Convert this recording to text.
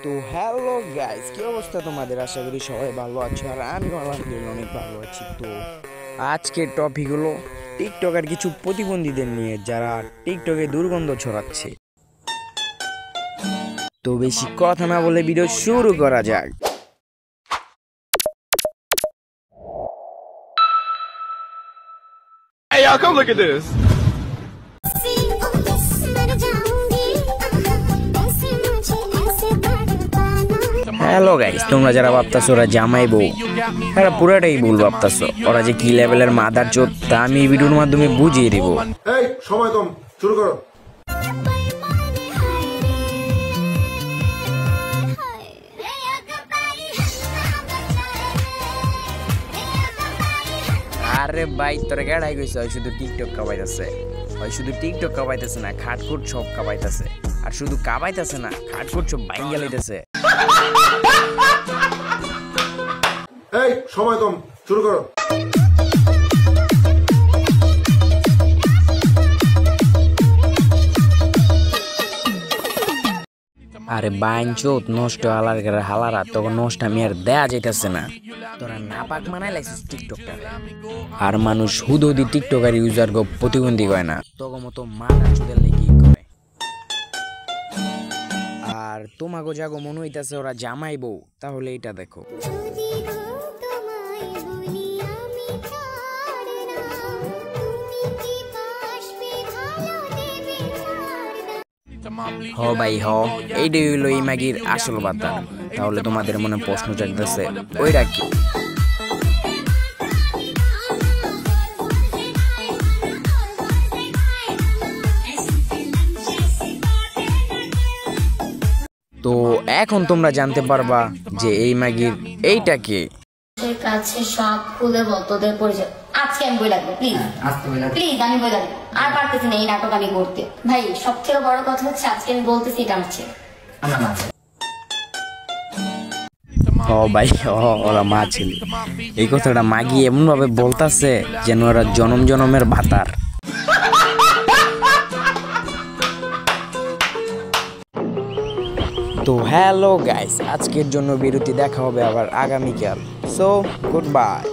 তো hello guys, কি অবস্থা তোমাদের? আশা করি সবাই ভালো আছো, আর আমি আলহামদুলিল্লাহ অনেক ভালো আছি। তো আজকের টপিক হলো টিকটকের কিছু প্রতিবন্ধীদের নিয়ে, যারা টিকটকে দুর্গন্ধ ছড়াচ্ছে। তো বেশি কথা না বলে ভিডিও শুরু করা যাক। Hey y'all, come look at this. Hello guys, তোমরা যারা ভাবতাছো ওরা জামাই বউ, তারা পুরাটাই ভুল ভাবতাছো। ওরা যে কি লেভেলের মাদার চোদ তা আমি এই ভিডিওর মাধ্যমে বুঝিয়ে দিব। এই সময় কম, শুরু করো। আরে ভাই, তোর গেড়াই গেছে, ওই শুধু টিকটক কাবাইতেছে। ওই শুধু টিকটক কাবাইতেছে না, খাটখুট সব কাবাইতেছে। আর শুধু কাবাইতেছে না, খাটখুট সব বাইঙ্গা লইতেছে। এই সময় কম, শুরু করো। আরে বাইনচোদ নষ্ট হালার করে হালারা, তখন নষ্ট আমি আর দেয়া যাইতেছে না। তোরা নাপাক মানাই লাগছিস টিকটকটারে। আর মানুষ হুদুদি টিকটকার ইউজার গো প্রতিবন্ধী হয় না, তখন মতো মাদার চোদের লেগেই করে। আর তোমাগো জাগো মনে হইতাছে ওরা জামাই বউ, তাহলে এটা দেখো। হ ভাই হ, এইটাই হইলো এই মাগির আসল বার্তা। তাহলে তোমাদের মনে প্রশ্ন জাগতেছে, ওইটা কি? তো এখন তোমরা জানতে পারবা যে এই মাগির এইটা কে। কাছে সব খুলে বল তোদের পরিচয়। আজকে আমি বই লাগবো, প্লিজ প্লিজ, আমি বই লাগবো। আর পারতেছি না এই নাটক আমি করতে। ভাই সব থেকে বড় কথা হচ্ছে আজকে আমি বলতেছি এটা হচ্ছে ও ভাই ওরা মা ছেলে, এই কথাটা মাগি এমন ভাবে বলতাছে যেন ওরা জনম জনমের ভাতার। তো হ্যালো গাইস, আজকের জন্য বিরতি, দেখা হবে আবার আগামীকাল। So good bye.